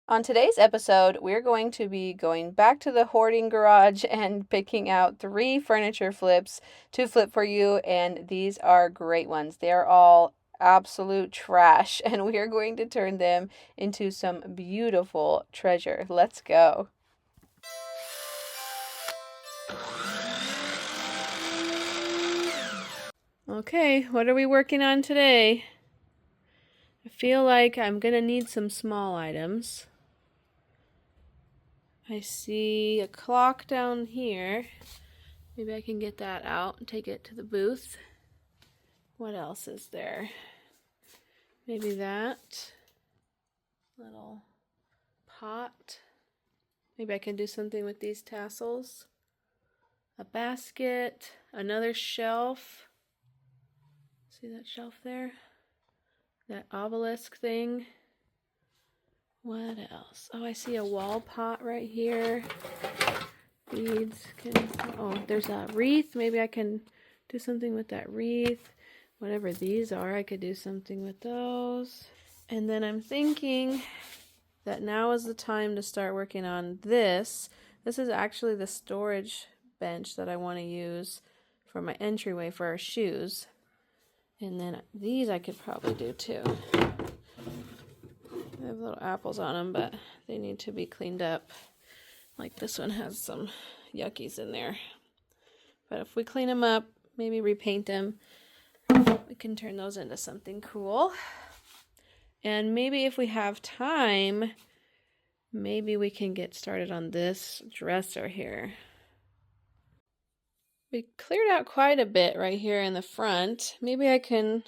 On today's episode, we're going to be going back to the hoarding garage and picking out 3 furniture flips to flip for you, and these are great ones. They are all absolute trash, and we are going to turn them into some beautiful treasure. Let's go. Okay, what are we working on today? I feel like I'm gonna need some small items. I see a clock down here. Maybe I can get that out and take it to the booth. What else is there? Maybe that little pot. Maybe I can do something with these tassels. A basket, another shelf. See that shelf there? That obelisk thing. What else? Oh, I see a wall pot right here. Beads. Oh, there's a wreath. Maybe I can do something with that wreath. Whatever these are, I could do something with those. And then I'm thinking that now is the time to start working on this. This is actually the storage bench that I want to use for my entryway for our shoes. And then these I could probably do too. They have little apples on them, but they need to be cleaned up. Like this one has some yuckies in there. But if we clean them up, maybe repaint them, we can turn those into something cool. And maybe if we have time, maybe we can get started on this dresser here. We cleared out quite a bit right here in the front. Maybe I can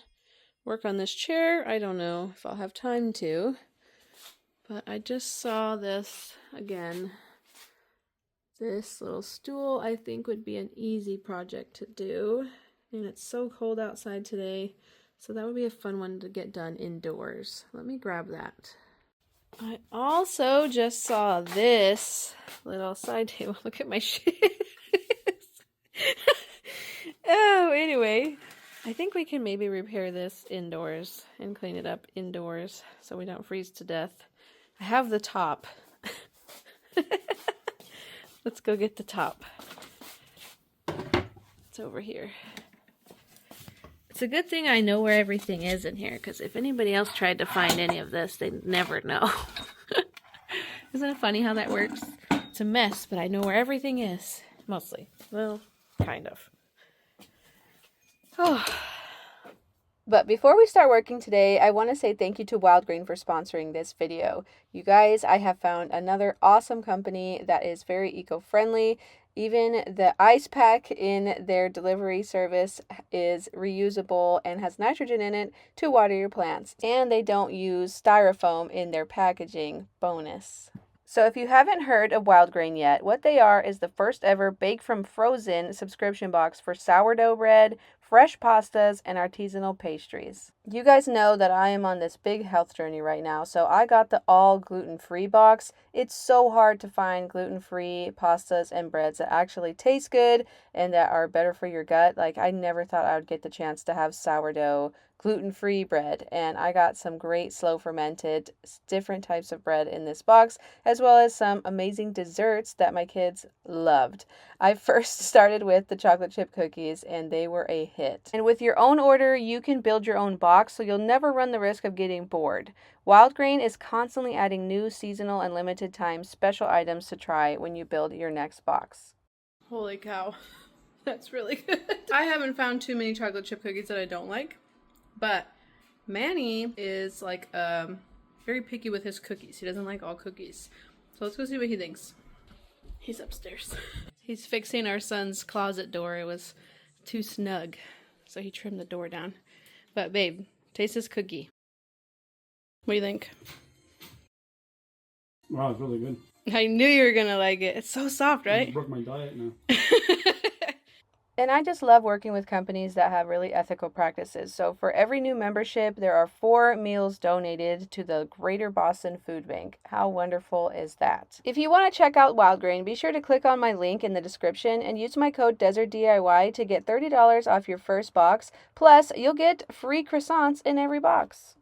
work on this chair. I don't know if I'll have time to. But I just saw this again. This little stool I think would be an easy project to do. And it's so cold outside today, so that would be a fun one to get done indoors. Let me grab that. I also just saw this little side table. Look at my shoes. Oh, anyway, I think we can maybe repair this indoors and clean it up indoors so we don't freeze to death. I have the top. Let's go get the top. It's over here. It's a good thing I know where everything is in here, because if anybody else tried to find any of this, they'd never know. Isn't it funny how that works? It's a mess, but I know where everything is. Mostly. Well, kind of. Oh. But before we start working today, I want to say thank you to Wild Grain for sponsoring this video. You guys, I have found another awesome company that is very eco-friendly. Even the ice pack in their delivery service is reusable and has nitrogen in it to water your plants. And they don't use styrofoam in their packaging. Bonus. So if you haven't heard of Wild Grain yet, what they are is the first ever Bake from Frozen subscription box for sourdough bread, fresh pastas, and artisanal pastries. You guys know that I am on this big health journey right now, so I got the all gluten-free box. It's so hard to find gluten-free pastas and breads that actually taste good and that are better for your gut. Like, I never thought I would get the chance to have sourdough gluten-free bread, and I got some great slow fermented different types of bread in this box, as well as some amazing desserts that my kids loved. I first started with the chocolate chip cookies, and they were a hit. And with your own order, you can build your own box, so you'll never run the risk of getting bored. Wild Grain is constantly adding new seasonal and limited time special items to try when you build your next box. Holy cow, that's really good. I haven't found too many chocolate chip cookies that I don't like. But Manny is like very picky with his cookies. He doesn't like all cookies. So let's go see what he thinks. He's upstairs. He's fixing our son's closet door. It was too snug, so he trimmed the door down. But babe, taste this cookie. What do you think? Wow, it's really good. I knew you were gonna like it. It's so soft, right? I broke my diet now. And I just love working with companies that have really ethical practices. So for every new membership, there are 4 meals donated to the Greater Boston Food Bank. How wonderful is that? If you want to check out Wild Grain, be sure to click on my link in the description and use my code DesertDIY to get $30 off your first box. Plus, you'll get free croissants in every box.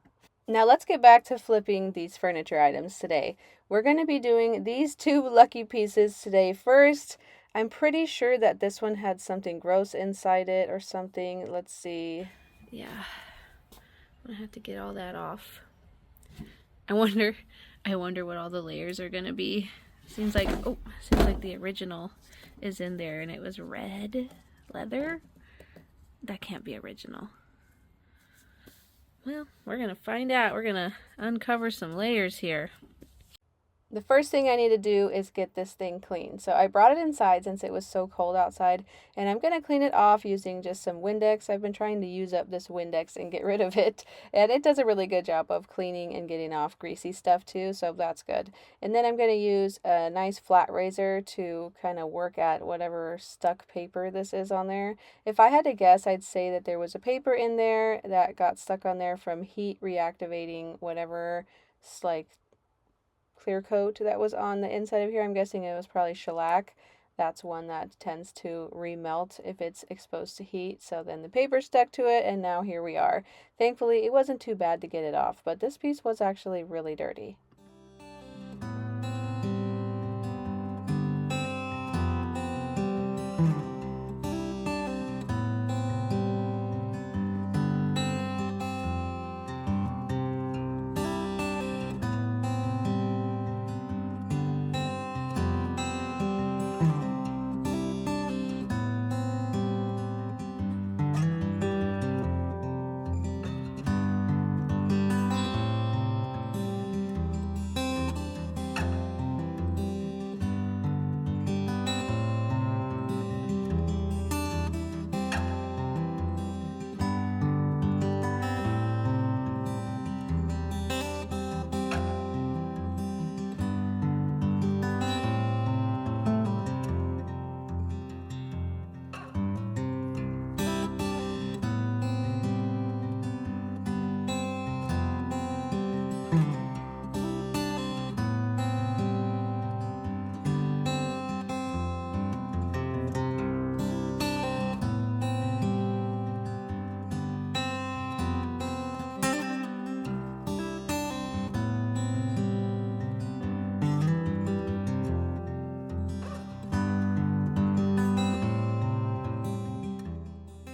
Now let's get back to flipping these furniture items today. We're going to be doing these two lucky pieces today first. I'm pretty sure that this one had something gross inside it or something. Let's see. Yeah, I'm going to have to get all that off. I wonder what all the layers are going to be. Seems like the original is in there and it was red leather. That can't be original. Well, we're going to find out. We're going to uncover some layers here. The first thing I need to do is get this thing clean. So I brought it inside since it was so cold outside, and I'm going to clean it off using just some Windex. I've been trying to use up this Windex and get rid of it, and it does a really good job of cleaning and getting off greasy stuff too, so that's good. And then I'm going to use a nice flat razor to kind of work at whatever stuck paper this is on there. If I had to guess, I'd say that there was a paper in there that got stuck on there from heat reactivating whatever, like, clear coat that was on the inside of here. I'm guessing it was probably shellac. That's one that tends to remelt if it's exposed to heat. So then the paper stuck to it, and now here we are. Thankfully, it wasn't too bad to get it off, but this piece was actually really dirty.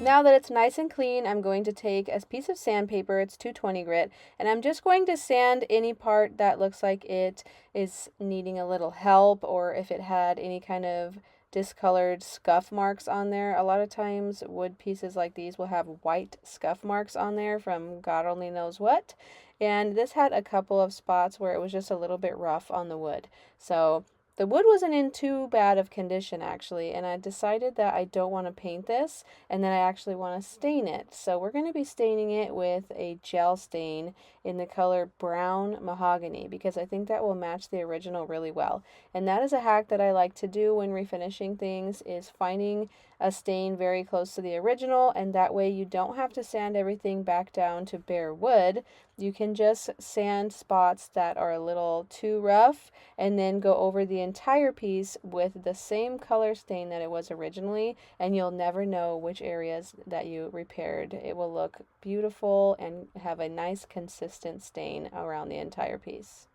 Now that it's nice and clean, I'm going to take a piece of sandpaper, it's 220 grit, and I'm just going to sand any part that looks like it is needing a little help, or if it had any kind of discolored scuff marks on there. A lot of times wood pieces like these will have white scuff marks on there from God only knows what, and this had a couple of spots where it was just a little bit rough on the wood. So the wood wasn't in too bad of condition actually, and I decided that I don't want to paint this and then I actually want to stain it. So we're going to be staining it with a gel stain in the color brown mahogany because I think that will match the original really well. And that is a hack that I like to do when refinishing things, is finding a stain very close to the original, and that way you don't have to sand everything back down to bare wood. You can just sand spots that are a little too rough and then go over the entire piece with the same color stain that it was originally, and you'll never know which areas that you repaired. It will look beautiful and have a nice consistent stain around the entire piece.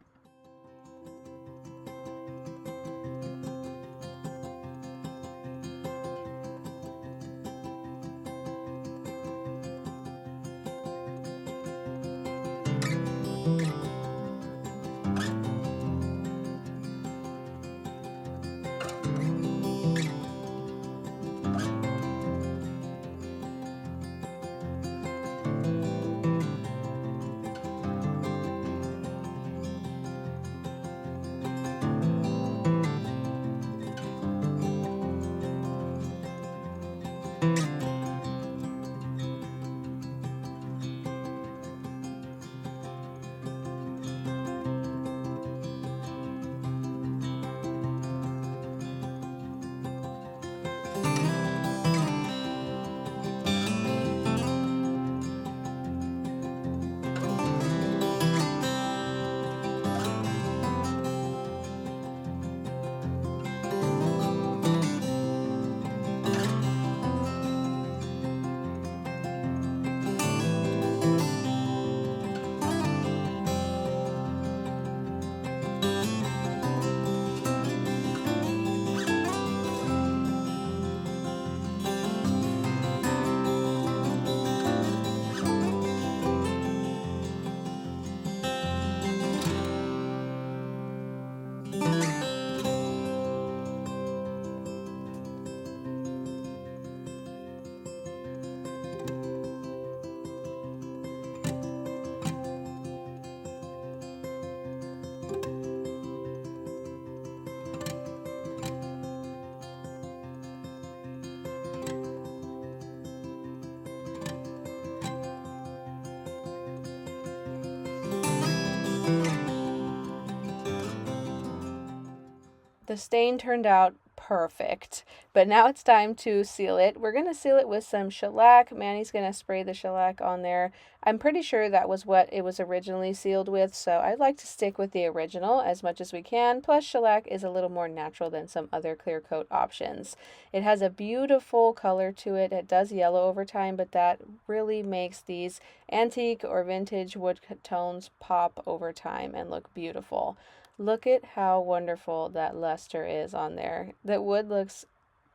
The stain turned out perfect, but now it's time to seal it. We're going to seal it with some shellac. Manny's going to spray the shellac on there. I'm pretty sure that was what it was originally sealed with, so I'd like to stick with the original as much as we can. Plus, shellac is a little more natural than some other clear coat options. It has a beautiful color to it. It does yellow over time, but that really makes these antique or vintage wood tones pop over time and look beautiful. Look at how wonderful that luster is on there. That wood looks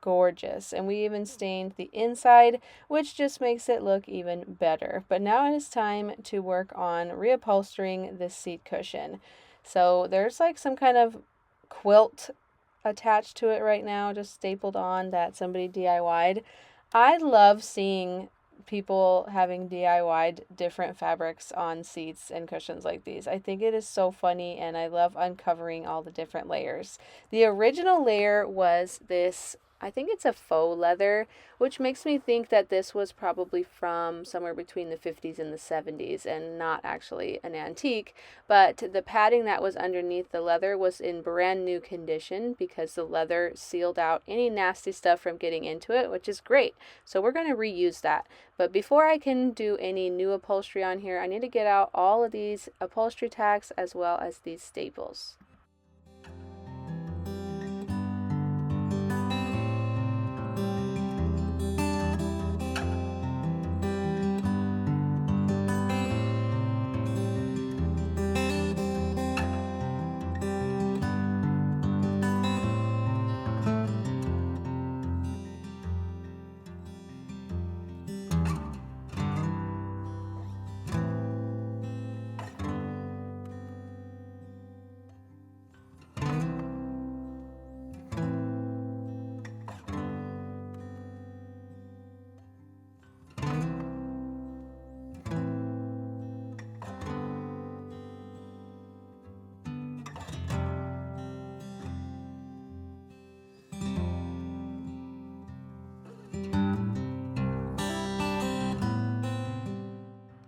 gorgeous, and we even stained the inside, which just makes it look even better. But now it is time to work on reupholstering this seat cushion. So there's like some kind of quilt attached to it right now, just stapled on, that somebody DIY'd. I love seeing people having DIY'd different fabrics on seats and cushions like these. I think it is so funny, and I love uncovering all the different layers. The original layer was this, I think it's a faux leather, which makes me think that this was probably from somewhere between the 50s and the 70s and not actually an antique. But the padding that was underneath the leather was in brand new condition because the leather sealed out any nasty stuff from getting into it, which is great. So we're going to reuse that. But before I can do any new upholstery on here, I need to get out all of these upholstery tacks as well as these staples.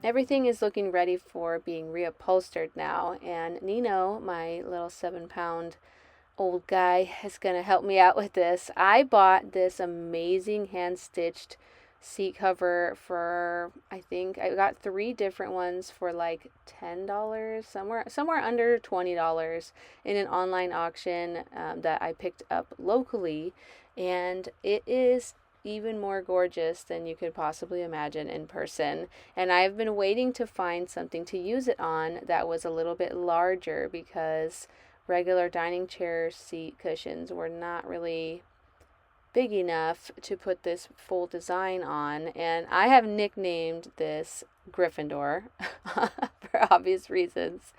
Everything is looking ready for being reupholstered now, and Nino, my little 7-pound old guy, is going to help me out with this. I bought this amazing hand-stitched seat cover for, I think I got 3 different ones for like $10, somewhere under $20 in an online auction that I picked up locally, and it is even more gorgeous than you could possibly imagine in person. And I've been waiting to find something to use it on that was a little bit larger because regular dining chair seat cushions were not really big enough to put this full design on. And I have nicknamed this Gryffindor for obvious reasons,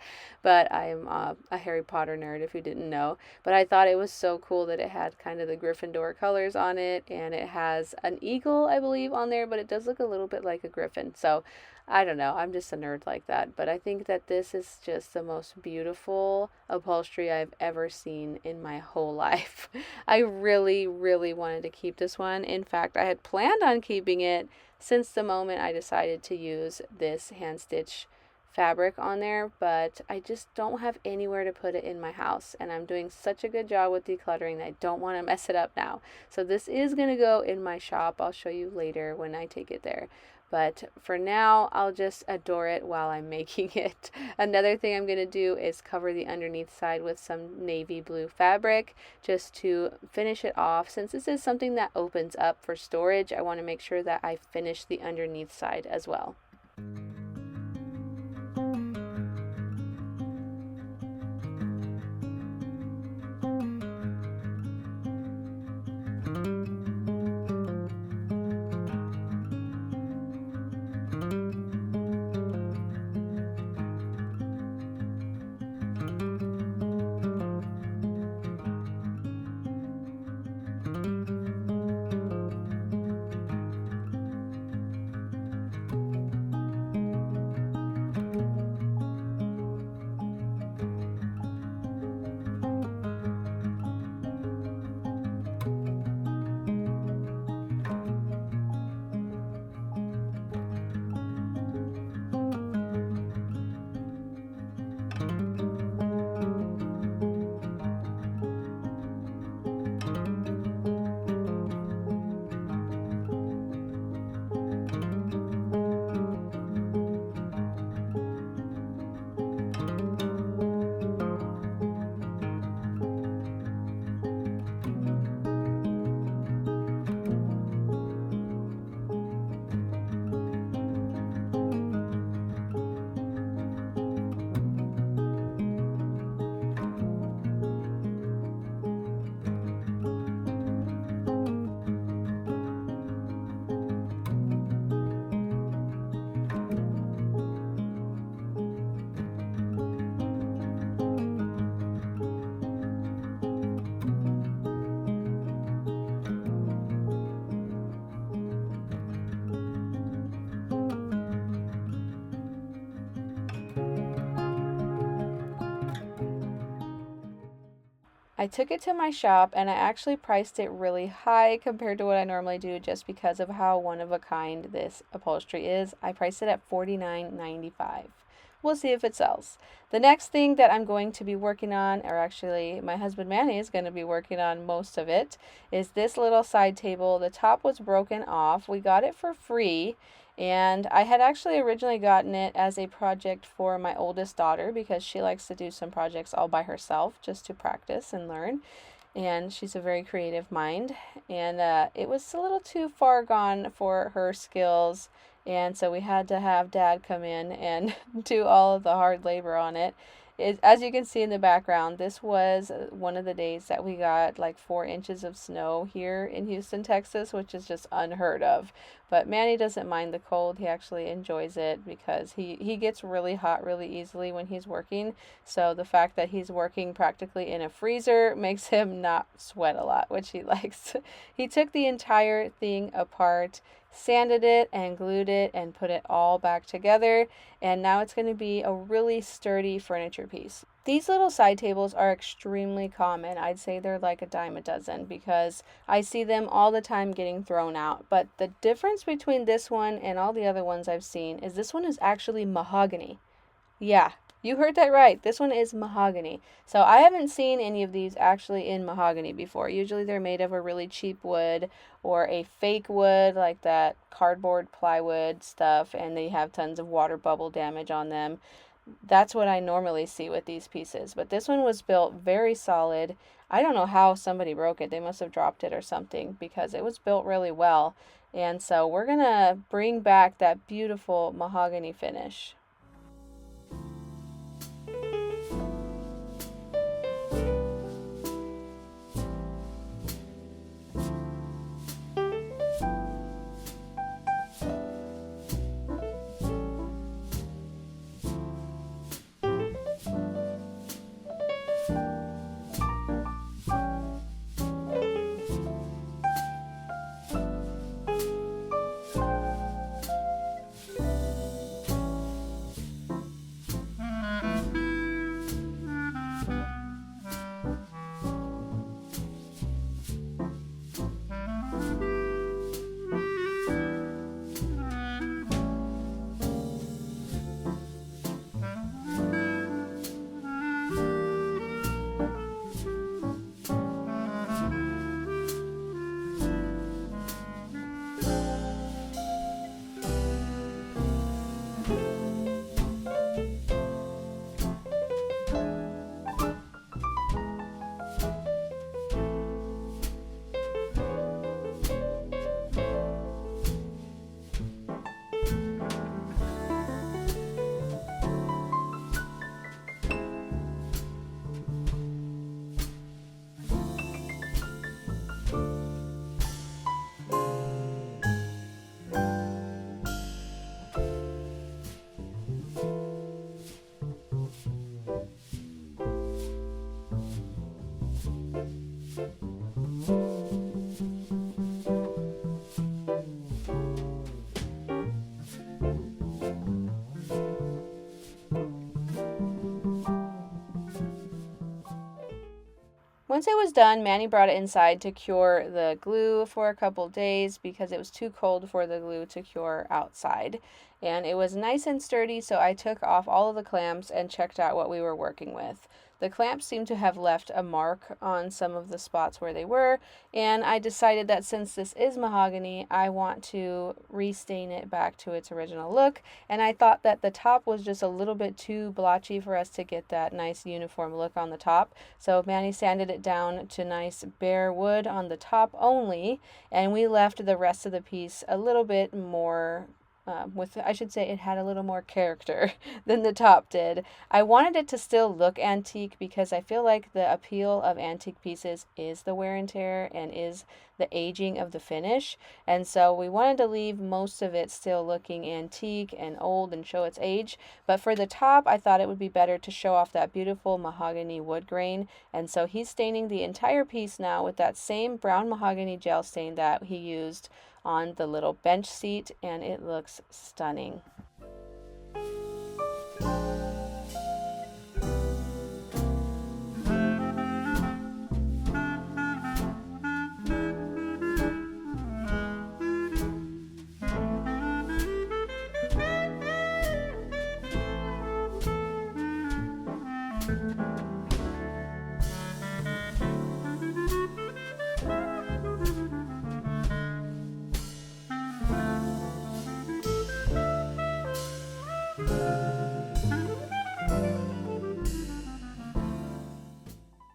but I'm a Harry Potter nerd if you didn't know. But I thought it was so cool that it had kind of the Gryffindor colors on it, and it has an eagle, I believe, on there, but it does look a little bit like a griffin. So I don't know, I'm just a nerd like that, but I think that this is just the most beautiful upholstery I've ever seen in my whole life. I really, really wanted to keep this one. In fact, I had planned on keeping it since the moment I decided to use this hand stitch fabric on there, but I just don't have anywhere to put it in my house, and I'm doing such a good job with decluttering that I don't want to mess it up now. So this is going to go in my shop. I'll show you later when I take it there. But for now, I'll just adore it while I'm making it. Another thing I'm going to do is cover the underneath side with some navy blue fabric just to finish it off. Since this is something that opens up for storage, I want to make sure that I finish the underneath side as well. I took it to my shop and I actually priced it really high compared to what I normally do just because of how one of a kind this upholstery is. I priced it at $49.95. We'll see if it sells. The next thing that I'm going to be working on, or actually my husband Manny is going to be working on most of it, is this little side table. The top was broken off. We got it for free. And I had actually originally gotten it as a project for my oldest daughter because she likes to do some projects all by herself just to practice and learn. And she's a very creative mind. And it was a little too far gone for her skills. And so we had to have Dad come in and do all of the hard labor on it. As you can see in the background, this was one of the days that we got like 4 inches of snow here in Houston, Texas, which is just unheard of. But Manny doesn't mind the cold. He actually enjoys it because he gets really hot really easily when he's working. So the fact that he's working practically in a freezer makes him not sweat a lot, which he likes. He took the entire thing apart, sanded it and glued it and put it all back together, and now it's going to be a really sturdy furniture piece. These little side tables are extremely common. I'd say they're like a dime a dozen because I see them all the time getting thrown out. But the difference between this one and all the other ones I've seen is this one is actually mahogany. Yeah, you heard that right. This one is mahogany. So I haven't seen any of these actually in mahogany before. Usually they're made of a really cheap wood or a fake wood like that cardboard plywood stuff, and they have tons of water bubble damage on them. That's what I normally see with these pieces. But this one was built very solid. I don't know how somebody broke it. They must have dropped it or something because it was built really well. And so we're going to bring back that beautiful mahogany finish. Once it was done, Manny brought it inside to cure the glue for a couple days because it was too cold for the glue to cure outside. And it was nice and sturdy, so I took off all of the clamps and checked out what we were working with. The clamps seemed to have left a mark on some of the spots where they were, and I decided that since this is mahogany, I want to restain it back to its original look, and I thought that the top was just a little bit too blotchy for us to get that nice uniform look on the top, so Manny sanded it down to nice bare wood on the top only, and we left the rest of the piece a little bit more I should say it had a little more character than the top did. I wanted it to still look antique because I feel like the appeal of antique pieces is the wear and tear and is the aging of the finish. And so we wanted to leave most of it still looking antique and old and show its age. But for the top, I thought it would be better to show off that beautiful mahogany wood grain. And so he's staining the entire piece now with that same brown mahogany gel stain that he used on the little bench seat, and it looks stunning.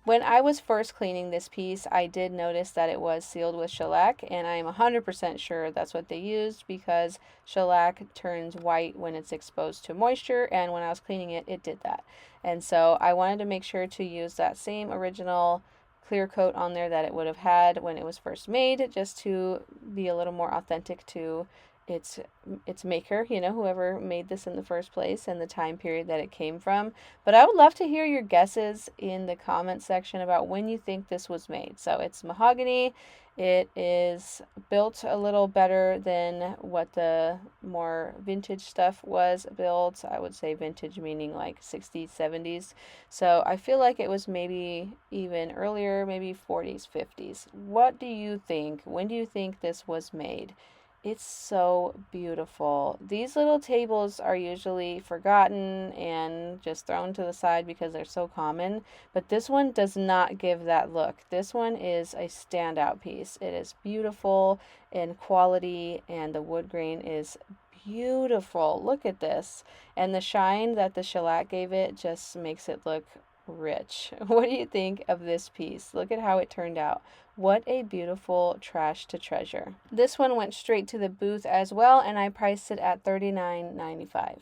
When I was first cleaning this piece, I did notice that it was sealed with shellac, and I am 100% sure that's what they used because shellac turns white when it's exposed to moisture, and when I was cleaning it, it did that. And so I wanted to make sure to use that same original clear coat on there that it would have had when it was first made, just to be a little more authentic to its maker, you know, whoever made this in the first place and the time period that it came from. But I would love to hear your guesses in the comment section about when you think this was made. So it's mahogany. It is built a little better than what the more vintage stuff was built. I would say vintage meaning like 60s, 70s. So I feel like it was maybe even earlier, maybe 40s, 50s. What do you think? When do you think this was made? It's so beautiful. These little tables are usually forgotten and just thrown to the side because they're so common, but this one does not give that look. This one is a standout piece. It is beautiful in quality, and the wood grain is beautiful. Look at this. And the shine that the shellac gave it just makes it look rich. What do you think of this piece? Look at how it turned out. What a beautiful trash to treasure. This one went straight to the booth as well, and I priced it at $39.95.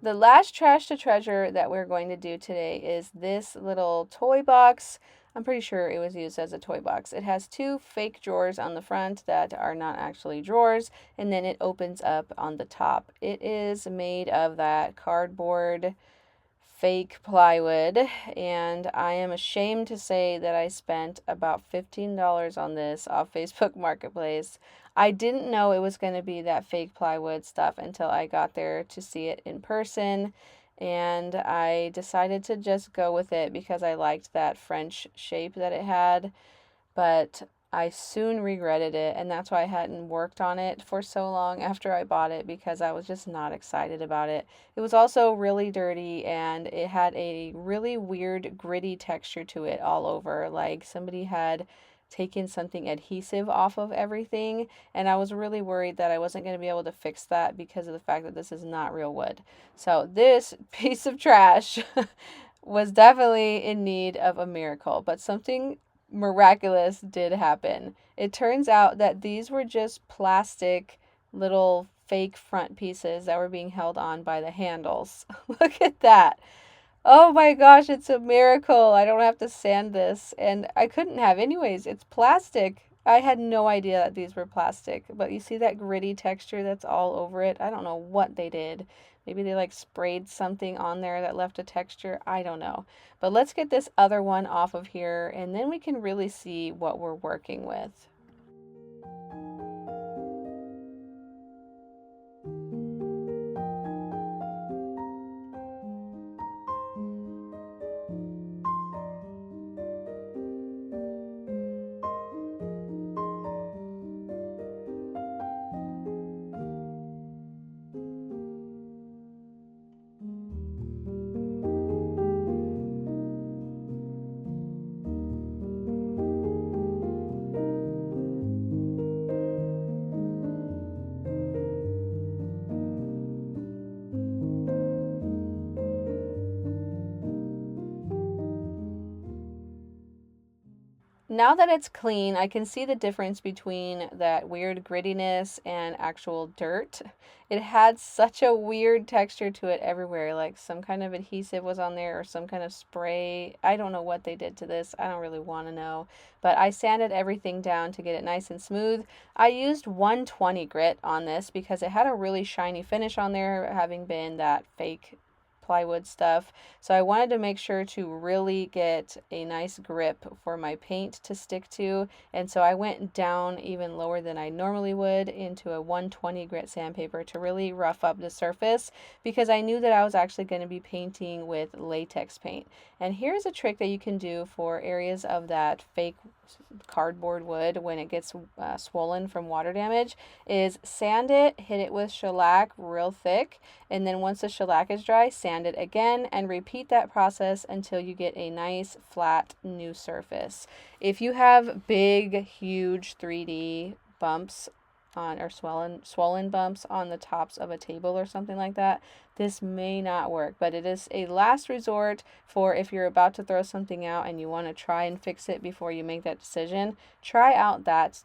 The last trash to treasure that we're going to do today is this little toy box. I'm pretty sure it was used as a toy box. It has two fake drawers on the front that are not actually drawers, and then it opens up on the top. It is made of that cardboard fake plywood, and I am ashamed to say that I spent about $15 on this off Facebook Marketplace. I didn't know it was going to be that fake plywood stuff until I got there to see it in person, and I decided to just go with it because I liked that French shape that it had, but I soon regretted it, and that's why I hadn't worked on it for so long after I bought it, because I was just not excited about it. It was also really dirty, and it had a really weird gritty texture to it all over, like somebody had taken something adhesive off of everything, and I was really worried that I wasn't going to be able to fix that because of the fact that this is not real wood. So this piece of trash was definitely in need of a miracle, but something miraculous did happen. It turns out that these were just plastic little fake front pieces that were being held on by the handles. Look at that. Oh my gosh, it's a miracle. I don't have to sand this, and I couldn't have anyways. It's plastic. I had no idea that these were plastic, but you see that gritty texture that's all over it? I don't know what they did. Maybe they like sprayed something on there that left a texture. I don't know. But let's get this other one off of here, and then we can really see what we're working with. Now that it's clean, I can see the difference between that weird grittiness and actual dirt. It had such a weird texture to it everywhere, like some kind of adhesive was on there or some kind of spray. I don't know what they did to this. I don't really want to know. But I sanded everything down to get it nice and smooth. I used 120 grit on this because it had a really shiny finish on there, having been that fake plywood stuff. So I wanted to make sure to really get a nice grip for my paint to stick to, and so I went down even lower than I normally would into a 120 grit sandpaper to really rough up the surface, because I knew that I was actually going to be painting with latex paint. And here's a trick that you can do for areas of that fake cardboard wood when it gets swollen from water damage is sand it, hit it with shellac real thick, and then once the shellac is dry, sand it again and repeat that process until you get a nice flat new surface. If you have big, huge 3D bumps on, or swollen bumps on the tops of a table or something like that, this may not work, but it is a last resort for if you're about to throw something out and you want to try and fix it before you make that decision. Try out that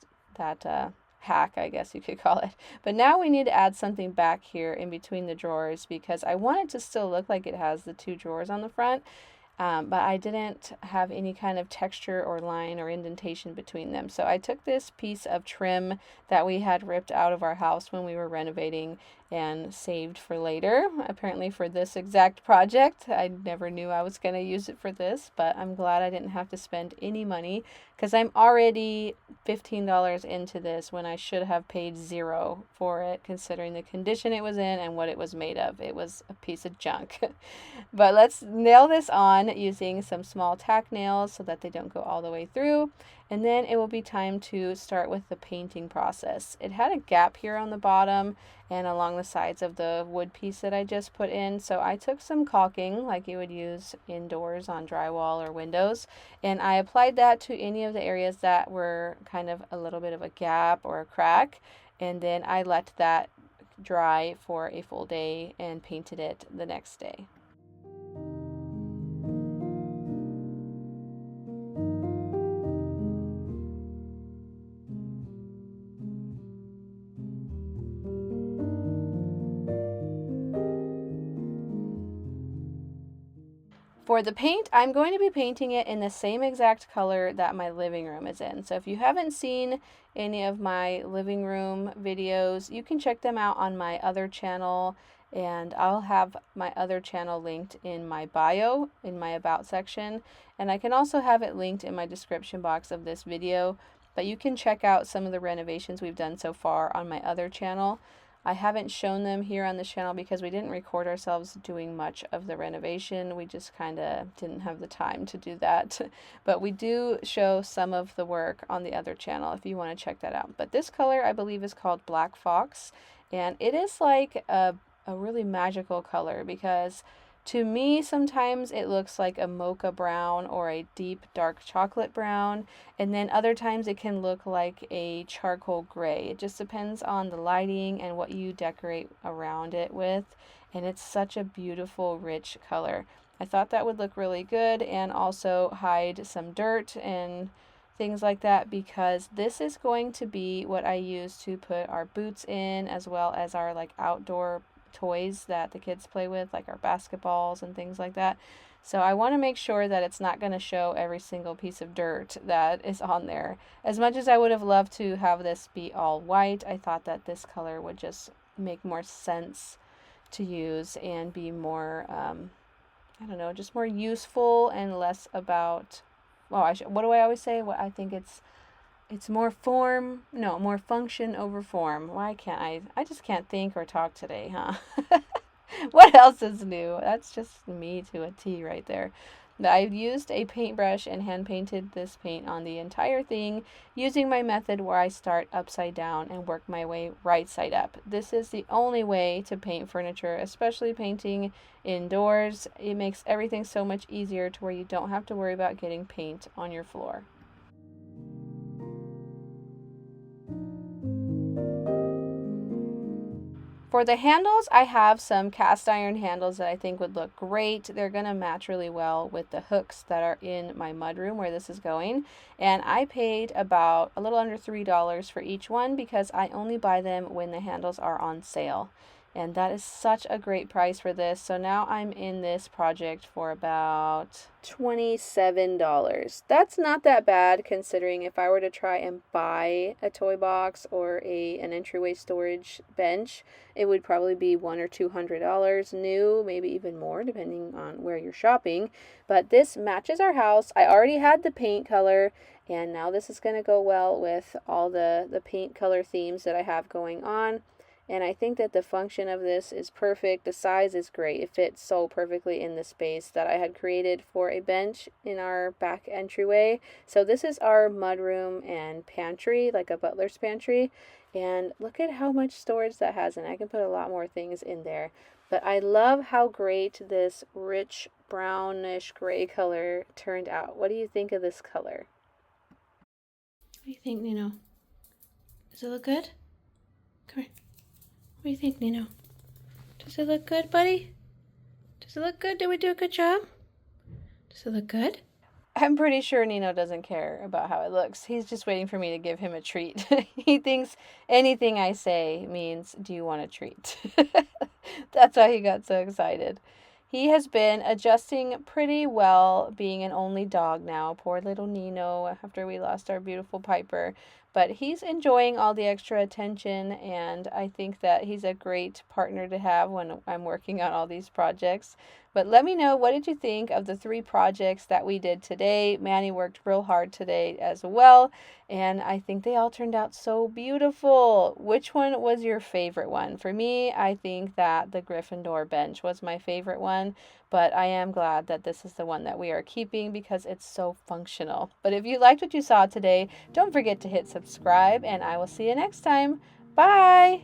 hack, I guess you could call it. But now we need to add something back here in between the drawers because I want it to still look like it has the 2 drawers on the front. But I didn't have any kind of texture or line or indentation between them. So I took this piece of trim that we had ripped out of our house when we were renovating and saved for later, apparently for this exact project. I never knew I was going to use it for this, but I'm glad I didn't have to spend any money because I'm already $15 into this when I should have paid $0 for it, considering the condition it was in and what it was made of. It was a piece of junk. But let's nail this on using some small tack nails so that they don't go all the way through. And then it will be time to start with the painting process. It had a gap here on the bottom and along the sides of the wood piece that I just put in. So I took some caulking like you would use indoors on drywall or windows, and I applied that to any of the areas that were kind of a little bit of a gap or a crack. And then I let that dry for a full day and painted it the next day. For the paint, I'm going to be painting it in the same exact color that my living room is in. So if you haven't seen any of my living room videos, you can check them out on my other channel, and I'll have my other channel linked in my bio, in my about section, and I can also have it linked in my description box of this video, but you can check out some of the renovations we've done so far on my other channel. I haven't shown them here on this channel because we didn't record ourselves doing much of the renovation. We just kind of didn't have the time to do that. But we do show some of the work on the other channel if you want to check that out. But this color I believe is called Black Fox, and it is like a really magical color because to me, sometimes it looks like a mocha brown or a deep dark chocolate brown, and then other times it can look like a charcoal gray. It just depends on the lighting and what you decorate around it with, and it's such a beautiful, rich color. I thought that would look really good and also hide some dirt and things like that because this is going to be what I use to put our boots in, as well as our like outdoor toys that the kids play with, like our basketballs and things like that. So I want to make sure that it's not going to show every single piece of dirt that is on there. As much as I would have loved to have this be all white, I thought that this color would just make more sense to use and be more, I don't know, just more useful and less about, what do I always say? What I think it's more more function over form. Why can't I just can't think or talk today, huh? What else is new? That's just me to a T right there. I've used a paintbrush and hand painted this paint on the entire thing using my method where I start upside down and work my way right side up. This is the only way to paint furniture, especially painting indoors. It makes everything so much easier to where you don't have to worry about getting paint on your floor. For the handles, I have some cast iron handles that I think would look great. They're going to match really well with the hooks that are in my mudroom where this is going. And I paid about a little under $3 for each one because I only buy them when the handles are on sale. And that is such a great price for this. So now I'm in this project for about $27. That's not that bad considering if I were to try and buy a toy box or an entryway storage bench, it would probably be $100 or $200 new, maybe even more depending on where you're shopping. But this matches our house. I already had the paint color, and now this is going to go well with all the paint color themes that I have going on. And I think that the function of this is perfect. The size is great. It fits so perfectly in the space that I had created for a bench in our back entryway. So this is our mudroom and pantry, like a butler's pantry. And look at how much storage that has, and I can put a lot more things in there. But I love how great this rich brownish gray color turned out. What do you think of this color? What do you think, Nino? Does it look good? Come here. What do you think, Nino? Does it look good, buddy? Does it look good? Did we do a good job? Does it look good? I'm pretty sure Nino doesn't care about how it looks. He's just waiting for me to give him a treat. He thinks anything I say means, do you want a treat? That's why he got so excited. He has been adjusting pretty well being an only dog now. Poor little Nino, after we lost our beautiful Piper. But he's enjoying all the extra attention, and I think that he's a great partner to have when I'm working on all these projects. But let me know, what did you think of the 3 projects that we did today? Manny worked real hard today as well, and I think they all turned out so beautiful. Which one was your favorite one? For me, I think that the Gryffindor bench was my favorite one, but I am glad that this is the one that we are keeping because it's so functional. But if you liked what you saw today, don't forget to hit subscribe, and I will see you next time. Bye!